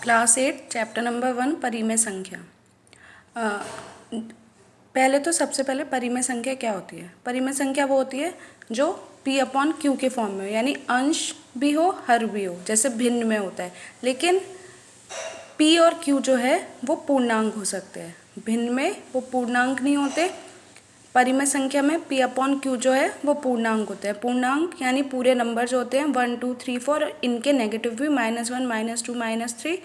Class 8 chapter number 1 परिमेय संख्या। पहले तो सबसे पहले परिमेय संख्या क्या होती है। परिमेय संख्या वो होती है जो p/q के फॉर्म में हो, यानी अंश भी हो हर भी हो, जैसे भिन्न में होता है। लेकिन p और q जो है वो पूर्णांक हो सकते हैं, भिन्न में वो पूर्णांक नहीं होते। परिमेय संख्या में p/q जो है वो पूर्णांक होते हैं। पूर्णांक यानी पूरे नंबर जो होते हैं 1 2 3 4, इनके नेगेटिव भी -1 -2 -3।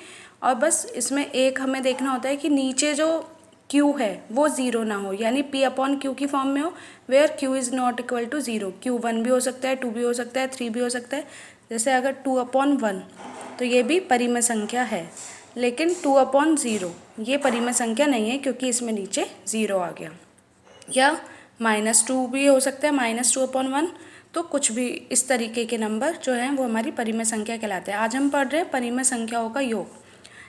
और बस इसमें एक हमें देखना होता है कि नीचे जो q है वो ज़ीरो ना हो, यानी p/q की फॉर्म में हो, where q is not equal to zero. q 1 भी हो सकता है, 2 भी हो सकता है, 3 भी हो सकता है। जैसे अगर 2/1 तो ये भी परिमेय संख्या है, लेकिन 2/0 ये परिमेय संख्या नहीं है क्योंकि इसमें नीचे ज़ीरो आ गया। या -2 भी हो सकता है, -2/1। तो कुछ भी इस तरीके के नंबर जो हैं वो हमारी परिमेय संख्या कहलाते हैं। आज हम पढ़ रहे हैं परिमेय संख्याओं का योग,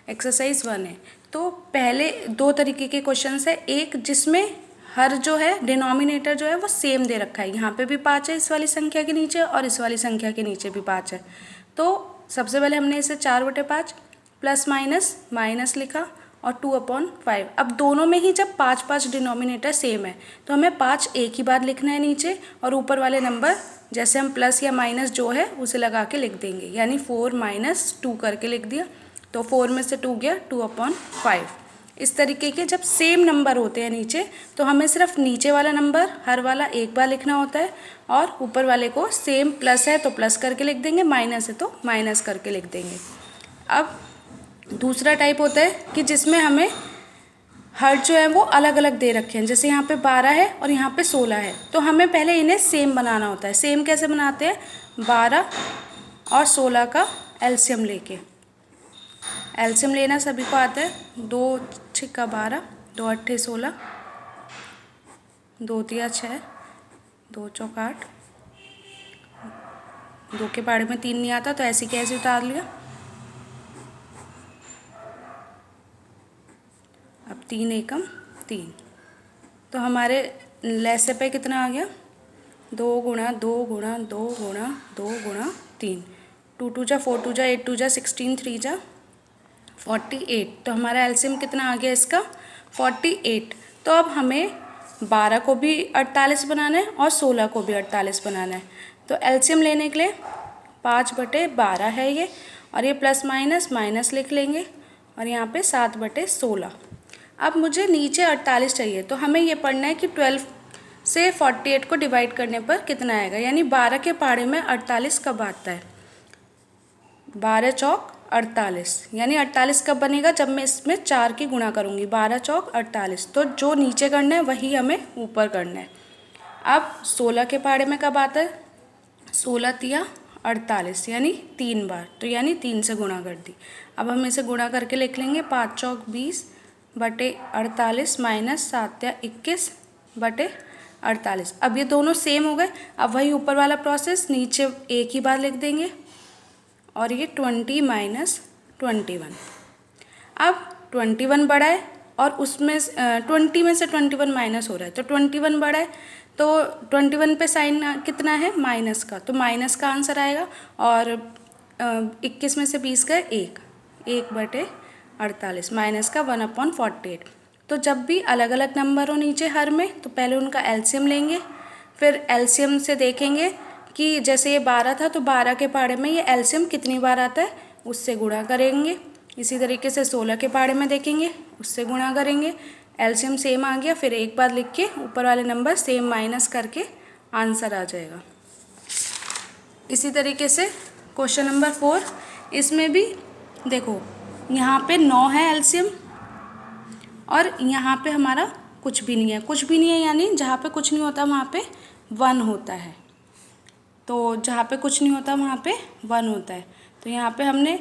एक्सरसाइज 1 है। तो पहले दो तरीके के क्वेश्चन है, एक जिसमें हर जो है डिनोमिनेटर जो है वो सेम दे रखा है, यहाँ पे भी 5 है इस वाली संख्या के नीचे और इस वाली संख्या के नीचे भी 5 है। तो सबसे पहले हमने इसे 4/5 प्लस माइनस लिखा और 2/5। अब दोनों में ही जब 5 डिनोमिनेटर सेम है तो हमें 5 एक ही बार लिखना है नीचे, और ऊपर वाले नंबर जैसे हम प्लस या माइनस जो है उसे लगा के लिख देंगे, यानी 4 - 2 करके लिख दिया। तो 4 में से 2 गया 2/5। इस तरीके के जब सेम नंबर होते हैं नीचे तो हमें सिर्फ नीचे वाला नंबर हर वाला एक बार लिखना होता है, और ऊपर वाले को सेम प्लस है तो प्लस करके लिख देंगे, माइनस है तो माइनस करके लिख देंगे। अब दूसरा टाइप होता है कि जिसमें हमें हर जो है वो अलग अलग दे रखे हैं, जैसे यहाँ पे 12 है और यहाँ पे 16 है, तो हमें पहले इन्हें सेम बनाना होता है। सेम कैसे बनाते हैं? 12 और 16 का एलसीएम लेके। एलसीएम लेना सभी को आता है। 2 6 12, 2 8 16, 2 3 6, 2 4 8। 2 के पहाड़े में 3 नहीं आता तो ऐसे कैसे उतार लिया। अब 3 एकम 3, तो हमारे लैसे पे कितना आ गया? 2 गुणा 2 गुणा 2 गुणा 2 गुणा 3। 2 2 जा 4 2 जा 8 2 जा 16, 3 जा 48। तो हमारा एलसीएम कितना आ गया इसका? 48। तो अब हमें 12 को भी 48 बनाना है और 16 को भी 48 बनाना है। तो एलसीएम लेने के लिए 5/12 है ये, और ये प्लस माइनस लिख लेंगे, और यहाँ पे 7/16। अब मुझे नीचे 48 चाहिए, तो हमें ये पढ़ना है कि 12 से 48 को डिवाइड करने पर कितना आएगा, यानी 12 के पहाड़े में 48 कब आता है? 12 चौक 48, यानी 48 कब बनेगा? जब मैं इसमें 4 की गुणा करूँगी। 12 चौक 48, तो जो नीचे करना है वही हमें ऊपर करना है। अब 16 के पहाड़े में कब आता है? 16 तिया 48, यानी 3 बार, तो यानी 3 से गुणा कर दी। अब हम इसे गुणा करके लिख लेंगे। 5 चौक 20/48 माइनस 7 या 21/48। अब ये दोनों सेम हो गए। अब वही ऊपर वाला प्रोसेस, नीचे एक ही बार लिख देंगे, और ये 20 - 21। अब 21 बड़ा है और उसमें 20 में से 21 माइनस हो रहा है, तो 21 बड़ा है, तो 21 पे साइन कितना है? माइनस का, तो माइनस का आंसर आएगा। और 21 में से 20 गए 1/48 माइनस का 1/48। तो जब भी अलग अलग नंबर हो नीचे हर में, तो पहले उनका एलसीएम लेंगे, फिर एलसीएम से देखेंगे कि जैसे ये 12 था तो 12 के पहाड़े में ये एलसीएम कितनी बार आता है, उससे गुणा करेंगे। इसी तरीके से 16 के पहाड़े में देखेंगे, उससे गुणा करेंगे। एलसीएम सेम आ गया, फिर एक बार लिख के ऊपर वाले नंबर सेम माइनस करके आंसर आ जाएगा। इसी तरीके से क्वेश्चन नंबर 4, इसमें भी देखो यहाँ पे 9 है एलसीएम, और यहाँ पे हमारा कुछ भी नहीं है। कुछ भी नहीं है यानी जहाँ पे कुछ नहीं होता वहाँ पे 1 होता है, तो जहाँ पे कुछ नहीं होता वहाँ पे 1 होता है। तो यहाँ पे हमने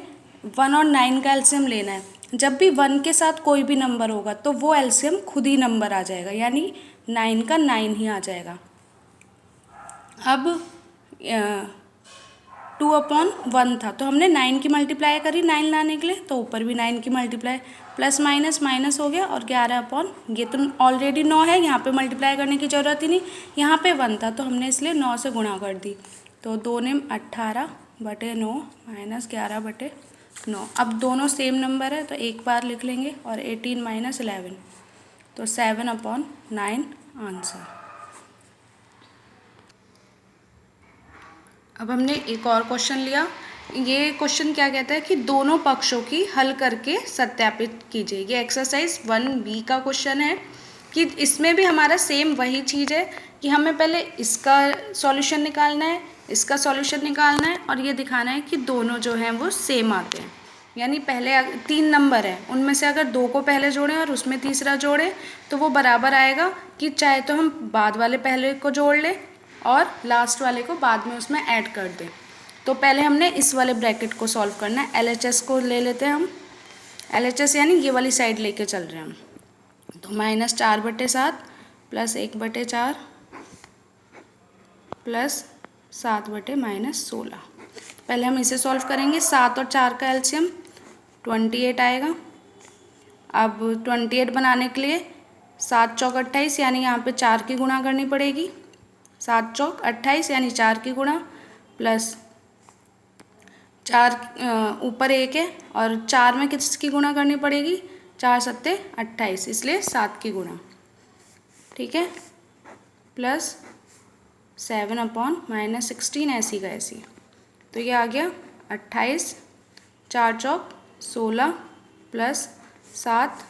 1 और 9 का एलसीएम लेना है। जब भी 1 के साथ कोई भी नंबर होगा तो वो एलसीएम खुद ही नंबर आ जाएगा, यानी 9 का 9 ही आ जाएगा। अब 2/1 था तो हमने 9 की मल्टीप्लाई करी 9 लाने के लिए, तो ऊपर भी 9 की मल्टीप्लाई, प्लस माइनस हो गया, और 11 ये तो ऑलरेडी 9 है, यहाँ पे मल्टीप्लाई करने की ज़रूरत ही नहीं। यहाँ पे 1 था तो हमने इसलिए 9 से गुणा कर दी। तो 2 ने 18/9 माइनस 11/9, 9। अब दोनों सेम नंबर है तो एक बार लिख लेंगे, और 18 माइनस 11 तो 7/9 आंसर। अब हमने एक और क्वेश्चन लिया। ये क्वेश्चन क्या कहता है कि दोनों पक्षों की हल करके सत्यापित कीजिए। ये एक्सरसाइज 1B का क्वेश्चन है कि इसमें भी हमारा सेम वही चीज़ है कि हमें पहले इसका सॉल्यूशन निकालना है, इसका सॉल्यूशन निकालना है, और ये दिखाना है कि दोनों जो हैं वो सेम आते हैं। यानी पहले 3 नंबर है, उनमें से अगर 2 को पहले जोड़ें और उसमें तीसरा जोड़ें तो वो बराबर आएगा कि चाहे तो हम बाद वाले पहले को जोड़ लें और लास्ट वाले को बाद में उसमें ऐड कर दें। तो पहले हमने इस वाले ब्रैकेट को सॉल्व करना है। LHS को ले लेते हैं हम। LHS यानी ये वाली साइड लेके चल रहे हैं हम। तो -4/7 प्लस 1/4 प्लस 7/-16। पहले हम इसे सॉल्व करेंगे। 7 और 4 का एलसीएम 28 आएगा। अब 28 बनाने के लिए 7 चौक 28 यानी यहाँ पे 4 की गुणा करनी पड़ेगी। 7 चौक 28 यानी 4 की गुणा, प्लस 4 ऊपर 1 है और 4 में किसकी गुणा करनी पड़ेगी? 4 सत्ते 28, इसलिए 7 की गुणा। ठीक है, प्लस 7/-16 ऐसी का ऐसी। तो ये आ गया 28, 4 चौक 16 प्लस 7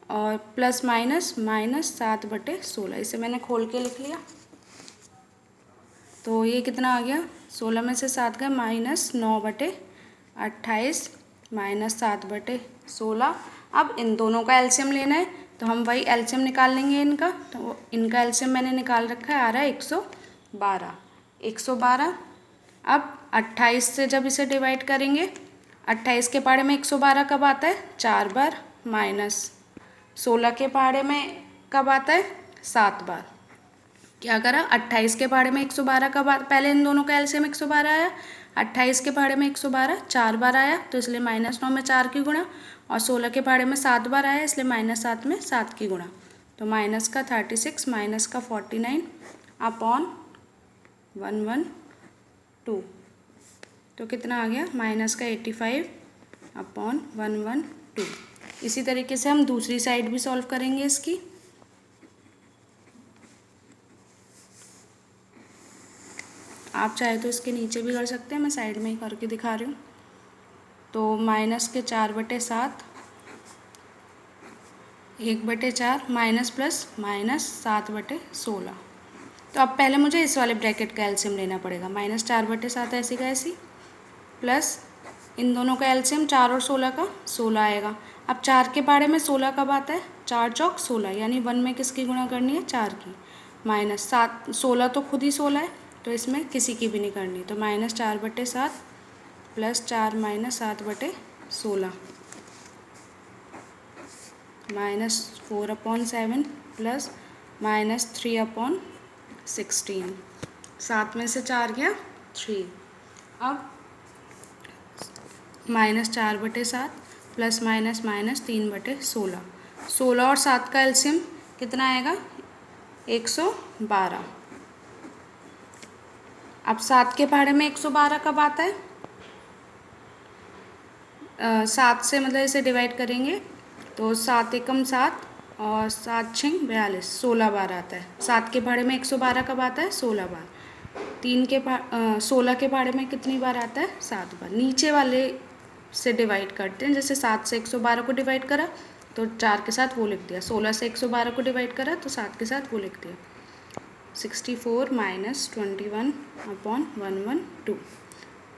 और प्लस माइनस -7/16। इसे मैंने खोल के लिख लिया। तो ये कितना आ गया? 16 में से 7 गए -9/28 -7/16। अब इन दोनों का एलसीएम लेना है तो हम वही एलसीएम निकाल लेंगे इनका। तो इनका एलसीएम मैंने निकाल रखा है, आ रहा है 112। 112। अब 28 से जब इसे डिवाइड करेंगे, 28 के पहाड़े में 112 कब आता है? 4 बार। माइनस 16 के पहाड़े में कब आता है? 7 बार। क्या करा? 28 के पहाड़े में 112 कब पहले इन दोनों का एलसीएम 112 आया। 28 के पहाड़े में 112 4 बार आया, तो इसलिए -9 में 4 की गुणा, और 16 के पहाड़े में 7 बार आया, इसलिए -7 में 7 की गुणा। तो माइनस का 36 माइनस का 49 अपॉन 112। तो कितना आ गया? माइनस का 85 अपॉन 112। इसी तरीके से हम दूसरी साइड भी सॉल्व करेंगे इसकी। आप चाहे तो इसके नीचे भी कर सकते हैं, मैं साइड में ही करके दिखा रही हूँ। तो माइनस के 4/7 1/4 माइनस प्लस माइनस 7/16। तो अब पहले मुझे इस वाले ब्रैकेट का एलसीएम लेना पड़ेगा। -4/7 ऐसी का ऐसी, प्लस इन दोनों का एलसीएम 4 और 16 का 16 आएगा। अब 4 के पहाड़े में 16 कब आता है? 4 चौक 16 यानी 1 में किसकी गुणा करनी है? 4 की। माइनस 7, 16 तो खुद ही 16 है, तो इसमें किसी की भी नहीं करनी। तो -4/7 प्लस 4 - 7/16 -4/7 प्लस -3/16। 7 में से 4 गया 3। अब -4/7 प्लस -3/16। 16 और 7 का एलसीएम कितना आएगा? 112। अब 7 के पहाड़े में 112 कब आता है? 7 से मतलब इसे डिवाइड करेंगे तो 7 एकम 7 और 7 6 42, 16 बार आता है। 7 के पहाड़े में 112 कब आता है? 16 बार। 16 के पहाड़े में कितनी बार आता है? 7 बार। नीचे वाले से डिवाइड करते हैं, जैसे 7 से 112 को डिवाइड करा तो 4 के साथ वो लिख दिया, 16 से 112 को डिवाइड करा तो 7 के साथ वो लिख दिया। 64 - 21/112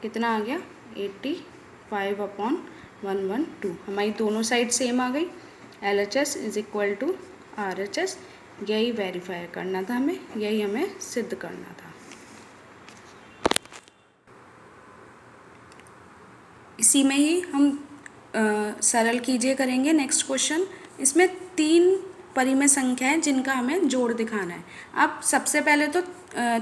कितना आ गया? 85/112। हमारी दोनों साइड सेम आ गई। LHS = RHS। यही वेरीफाई करना था हमें, यही हमें सिद्ध करना था। इसी में ही हम सरल कीजिए करेंगे नेक्स्ट क्वेश्चन। इसमें 3 परिमेय संख्या है जिनका हमें जोड़ दिखाना है। अब सबसे पहले तो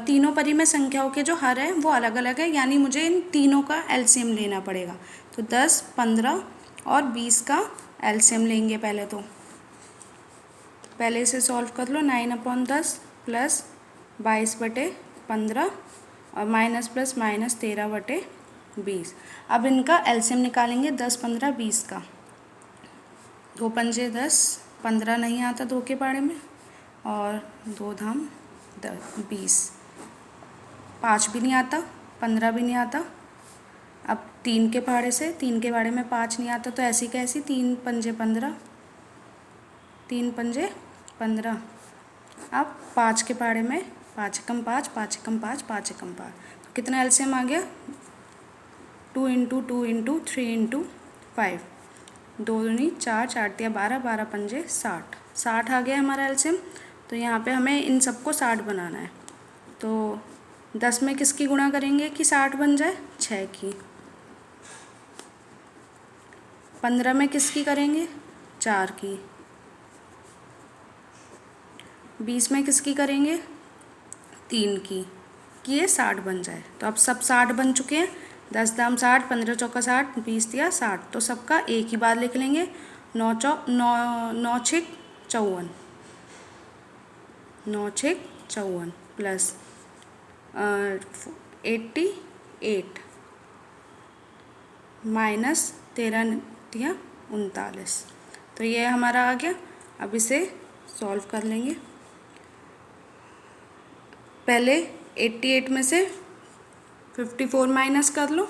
तीनों परिमेय संख्याओं के जो हर है वो अलग अलग है, यानी मुझे इन तीनों का एलसीएम लेना पड़ेगा। तो 10, 15 और 20 का एलसीएम लेंगे पहले। तो पहले इसे सॉल्व कर लो। 9/10 प्लस 22/15 और माइनस प्लस माइनस 13/15। 20। अब इनका एलसीएम निकालेंगे 10, 15, 20 का। 2 पंजे 10, 15 नहीं आता 2 के पाड़े में, और 2 धाम 20, 5 भी नहीं आता, 15 भी नहीं आता। अब 3 के पाड़े से, 3 के पाड़े में 5 नहीं आता, तो ऐसी कैसी, 3 पंजे 15, 3 पंजे 15। अब 5 के पाड़े में 5 एकम 5, 5 एकम 5, 5 एकम 5, तो कितना एलसीएम आ गया, 2 इंटू 2 इंटू 3 इंटू 5, 2 दूनी 4, 4 तिया 12, 12 पंजे 60, 60 आ गया हमारा एलसीएम। तो यहाँ पे हमें इन सबको 60 बनाना है। तो 10 में किसकी गुणा करेंगे कि 60 बन जाए, 6 की। 15 में किसकी करेंगे, 4 की। 20 में किसकी करेंगे, 3 की, कि ये 60 बन जाए। तो अब सब 60 बन चुके हैं, 10 दाम 60, 15 चौका 60, 20 दिया 60, तो सबका एक ही बार लिख लेंगे, 9 6 54, 9 6 54 प्लस 88 माइनस 13 दिया 39। तो ये हमारा आ गया। अब इसे सॉल्व कर लेंगे। पहले 88 में से 54 माइनस कर लो,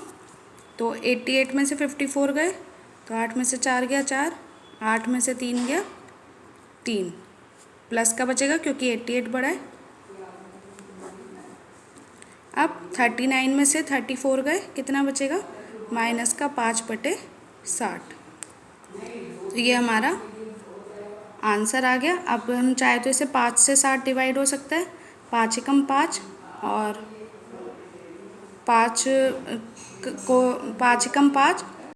तो 88 में से 54 गए, तो 8 में से 4 गया 4, 8 में से 3 गया 3, प्लस का बचेगा क्योंकि 88 बड़ा है। अब 39 में से 34 गए, कितना बचेगा, माइनस का 5/60। तो ये हमारा आंसर आ गया। अब हम चाहे तो इसे 5 से 60 डिवाइड हो सकता है, 5 एकम 5, और 5 को 5 एकम 5